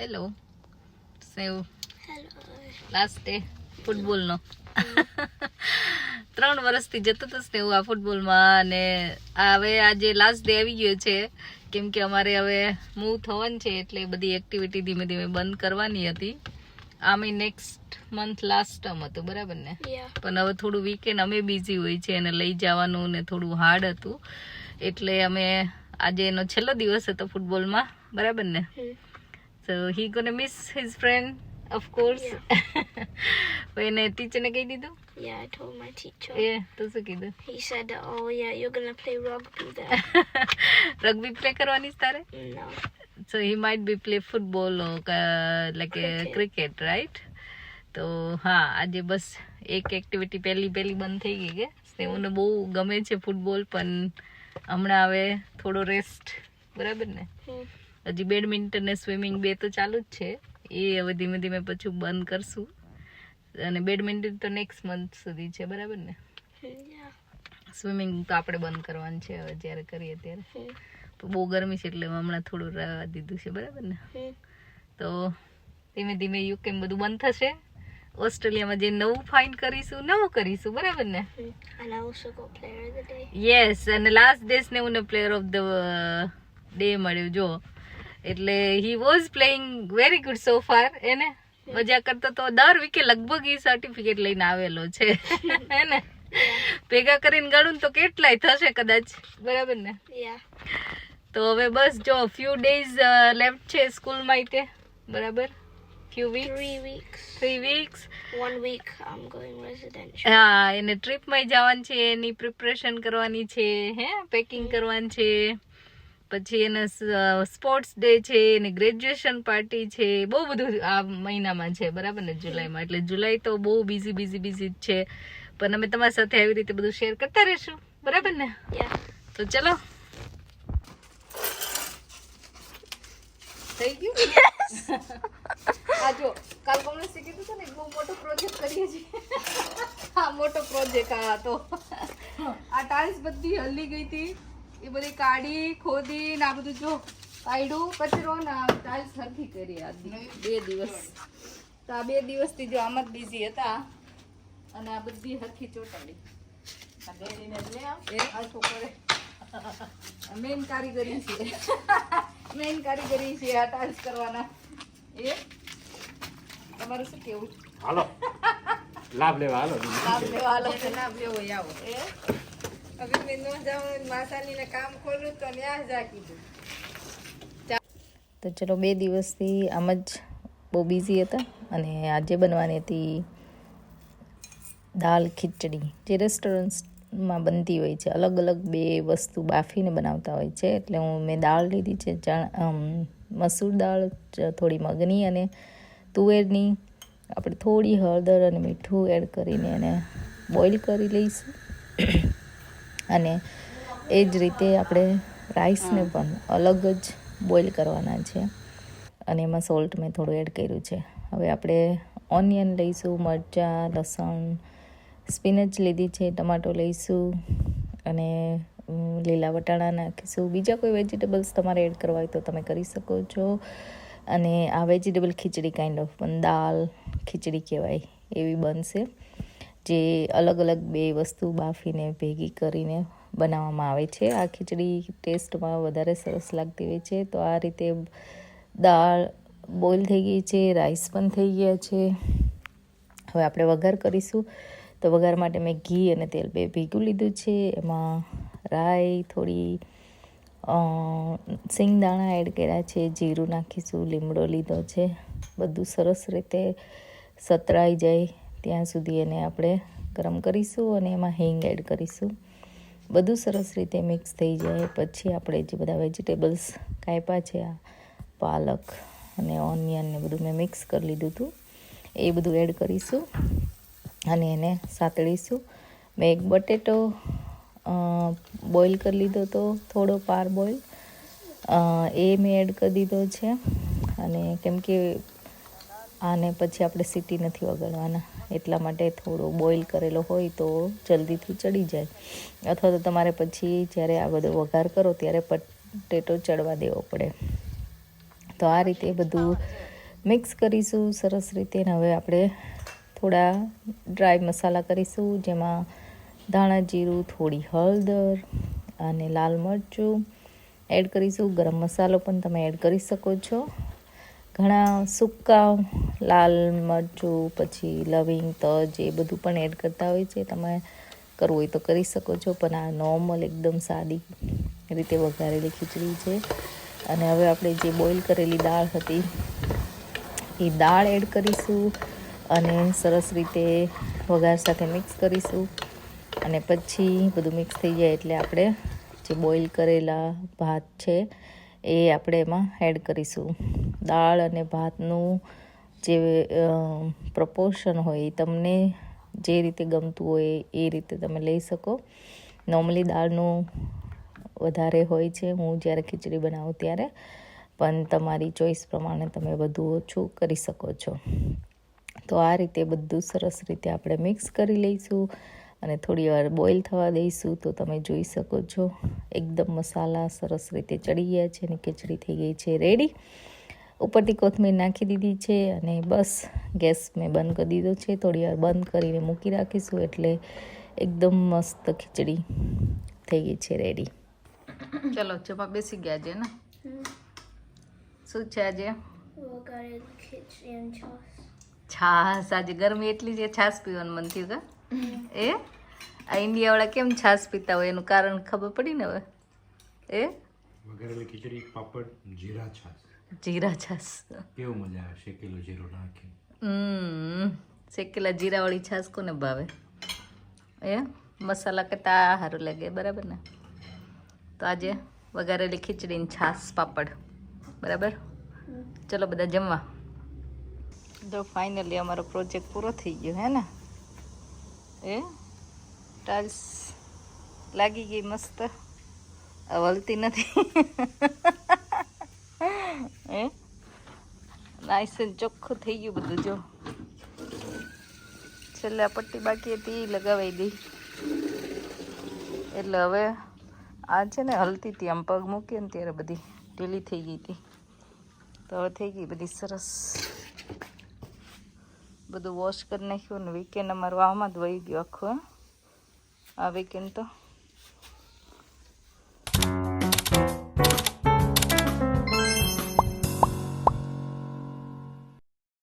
Hello સેવ Hello. Last day ફૂટબોલનો 3 વર્ષથી જતો હતો સ્નેહ આ ફૂટબોલમાં અને હવે આજે લાસ્ટ ડે આવી ગયો છે કેમ કે અમારે હવે મૂવ થવાનું છે એટલે બધી એક્ટિવિટી ધીમે ધીમે બંધ કરવાની હતી. આમે નેક્સ્ટ મંથ લાસ્ટ ટર્મ હતું બરાબર ને? Yeah. પણ હવે થોડું વીકેન્ડ અમે બિઝી હોય છે અને લઈ જવાનું ને થોડું હાર્ડ હતું એટલે અમે આજે એનો છેલ્લો દિવસ હતો ફૂટબોલમાં બરાબર ને? So he gonna miss his friend of course. એને ટીચરને કહી દીધું? Yeah, I told my teacher. એ તો શું કીધું? He said, oh yeah, you're gonna play rugby there. Rugby play કરવાની તારે? No. So he might be play football or like a cricket, right? તો હા આજે બસ એક એક્ટિવિટી પહેલી બંધ થઈ ગઈ કે સ્નેહને બહુ ગમે છે ફૂટબોલ પણ હમણાં હવે થોડો રેસ્ટ બરાબર ને? હજી બેડમિન્ટન ને સ્વિમિંગ બે તો ચાલુ જ છે એ હવે ધીમે ધીમે પછી બંધ કરશું અને બેડમિન્ટન તો નેક્સ્ટ મંથ સુધી છે બરાબર ને? Yeah. સ્વિમિંગ તો આપણે બંધ કરવાનું છે હવે જ્યારે કરીએ ત્યારે બહુ ગરમી છે એટલે હમણાં થોડું રહેવા દીધું છે બરાબર ને? તો ધીમે ધીમે યુકે બધું બંધ થશે. ઓસ્ટ્રેલિયામાં જે નવું ફાઇન્ડ કરીશું બરાબર ને? And I also got player of the day. Yes અને લાસ્ટ ડે ને હું પ્લેયર ઓફ ધ ડે મળ્યો જો એટલે he was playing very good so far. એને મજા કરતો તો દર વીકે લગભગ એ સર્ટિફિકેટ લઈને આવેલો છે એને ભેગા કરીને ગણું તો કેટલાય થશે કદાચ બરાબર ને? Yeah. તો હવે બસ જો ફ્યુ ડેઝ લેફ્ટ છે સ્કૂલમાં તે બરાબર? Few weeks 3 weeks 1 week I'm going residential. હા એને ટ્રીપમાં જવાનું છે એની પ્રિપરેશન કરવાની છે હે પેકિંગ કરવાની છે પછી એને સ્પોર્ટ્સ ડે છે એની ગ્રેજ્યુએશન પાર્ટી છે બહુ બધું આ મહિનામાં છે બરાબર ને? જુલાઈમાં એટલે જુલાઈ તો બહુ બિઝી જ છે પણ અમે તમારી સાથે આવી રીતે બધું શેર કરતા રહીશું બરાબર ને? Yeah. તો ચલો થઈ ગયું. આ જો કાલ કોમણે કીધું હતું ને બહુ મોટો પ્રોજેક્ટ કરીએ છીએ. હા મોટો પ્રોજેક્ટ આ તો આ ટાઇલ્સ બધી હલી ગઈ હતી એ બધી કાઢી ખોદી ને આ બધું જો કાઢ્યું કચરો ને આ ટાઇલ્સ હરખી કરી આ 2 દિવસ તો આ 2 દિવસથી જો આમ જ બિઝી હતા અને આ બધી હરખી ચોટાડી આ ડેડીને લે આવ એ આ છોકરે મેન કારીગરી છે આ ટાઇલ્સ કરવાના એ તમારું શું કેવું? હાલો લાભ લેવા હાલો લાભ લેવો આવો એ હવે મેં નો જાઉં માસાનીને કામ ખોલ્યું તો ન્યા જા કીધું. તો ચલો 2 દિવસથી આમ જ બહુ બિઝી હતા અને આજે બનવાની હતી દાલ ખીચડી જે રેસ્ટોરન્ટ્સમાં બનતી હોય છે અલગ અલગ 2 વસ્તુ બાફીને બનાવતા હોય છે એટલે મેં દાળ લીધી છે મસૂર દાળ થોડી મગની અને તુવેરની આપણે થોડી હળદર અને મીઠું એડ કરીને એને બોઇલ કરી લઈશું અને એ જ રીતે આપણે રાઈસને પણ અલગ જ બોઇલ કરવાના છે અને એમાં સોલ્ટ મેં થોડું એડ કર્યું છે. હવે આપણે ઓનિયન લઈશું, મરચાં, લસણ, સ્પિનચ લીધી છે, ટમાટો લઈશું અને લીલા વટાણા નાખીશું. બીજા કોઈ વેજીટેબલ્સ તમારે એડ કરવા હોય તો તમે કરી શકો છો અને આ વેજીટેબલ ખીચડી કાઇન્ડ ઓફ પણ દાલ ખીચડી કહેવાય એવી બનશે જે અલગ અલગ 2 વસ્તુ બાફીને ભેગી કરીને બનાવવામાં આવે છે. આ ખીચડી ટેસ્ટમાં વધારે સરસ લાગતી હોય છે. તો આ રીતે દાળ બોઇલ થઈ ગઈ છે, રાઈસ પણ થઈ ગયા છે. હવે આપણે વઘાર કરીશું તો વઘાર માટે મેં ઘી અને તેલ 2 ભેગું લીધું છે. એમાં રાઈ થોડી સિંગદાણા એડ કર્યા છે, જીરું નાખીશું, લીમડો લીધો છે. બધું સરસ રીતે સતરાઈ જાય ત્યાં સુધી એને આપણે ગરમ કરીશું અને એમાં હિંગ એડ કરીશું. બધું સરસ રીતે મિક્સ થઈ જાય પછી આપણે જે બધા વેજીટેબલ્સ કાપ્યા છે આ પાલક અને ઓનિયન ને બધું મેં મિક્સ કરી લીધું હતું એ બધું એડ કરીશું અને એને સાતળીશું. મેં એક બટેટો બોઇલ કરી લીધો હતો થોડો પાર બોઇલ એ મેં એડ કરી દીધો છે અને કેમ કે આને પછી આપણે સીટી નથી વગાડવાના એટલા માટે થોડો બોઇલ કરેલો હોય તો જલ્દીથી ચડી જાય અથવા તો તમારે પછી જ્યારે આ બધો વઘાર કરો ત્યારે બટેટો ચડવા દેવો પડે. તો આ રીતે બધું મિક્સ કરીશું સરસ રીતે. ને હવે આપણે થોડા ડ્રાય મસાલા કરીશું, જેમાં ધાણા જીરું, થોડી હળદર અને લાલ મરચું એડ કરીશું. ગરમ મસાલો પણ તમે એડ કરી શકો છો. ઘણા સૂકા લાલ મરચું, પછી લવિંગ, તજ એ બધું પણ એડ કરતા હોય છે. તમે કરવું હોય તો કરી શકો છો, પણ આ નોર્મલ એકદમ સાદી રીતે વઘારેલી ખીચડી છે. અને હવે આપણે જે બોઇલ કરેલી દાળ હતી એ દાળ એડ કરીશું અને સરસ રીતે વઘાર સાથે મિક્સ કરીશું. અને પછી બધું મિક્સ થઈ જાય એટલે આપણે જે બોઇલ કરેલા ભાત છે એ આપણે એમાં એડ કરીશું. દાળ અને ભાતનું જે પ્રપોર્શન હોય એ તમને જે રીતે ગમતું હોય એ રીતે તમે લઈ શકો. નોર્મલી દાળનું વધારે હોય છે હું જ્યારે ખીચડી બનાવું ત્યારે, પણ તમારી ચોઈસ પ્રમાણે તમે બધું ઓછું કરી શકો છો. તો આ રીતે બધું સરસ રીતે આપણે મિક્સ કરી લઈશું અને થોડી વાર બોઇલ થવા દઈશું. તો તમે જોઈ શકો છો એકદમ મસાલા સરસ રીતે ચડી ગયા છે અને ખીચડી થઈ ગઈ છે રેડી. ઉપરથી કોથમીર નાખી દીધી છે અને બસ ગેસ મેં બંધ કરી દીધો છે. થોડી વાર બંધ કરીને મૂકી રાખીશું એટલે એકદમ મસ્ત ખીચડી થઈ ગઈ છે રેડી. ચલો જમવા બેસી ગયા છે ને? શું છે આજે? વઘારેલી ખીચડી and છાશ. છાશ. આજે ગરમી એટલી છે છાશ પીવાનું મન થયું કા? એ આ ઇન્ડિયાવાળા કેમ છાશ પીતા હોય એનું કારણ ખબર પડી ને હવે? એ વઘારેલી ખીચડી, પાપડ, જીરા છાશ. જીરા છાશ. કેવું મજા આવે શેકેલો જીરો નાખી. શેકેલા જીરાવાળી છાશ કોને ભાવે? એ મસાલા કરતાં આ સારું લાગે, બરાબર ને? તો આજે વઘારેલી ખીચડી ને છાશ પાપડ, બરાબર? ચલો બધા જમવા. તો ફાઇનલી અમારો પ્રોજેક્ટ પૂરો થઈ ગયો હે ને? એ ટાઇલ્સ લાગી ગઈ મસ્ત, હલતી નથી. એ નાઈસ એન્ડ ચોખ્ખું થઈ ગયું બધું. જો છેલ્લે આ પટ્ટી બાકી હતી એ લગાવી દઈ એટલે હવે આ છે ને હલતી હતી, આમ પગ મૂકીએ ને ત્યારે બધી ઢીલી થઈ ગઈ હતી. તો હવે થઈ ગઈ બધી સરસ. બધું વોશ કરી નાખ્યું ને વીકેન્ડ અમારું આમાં જ વહી ગયું આખું. આ વીકેન્ડ તો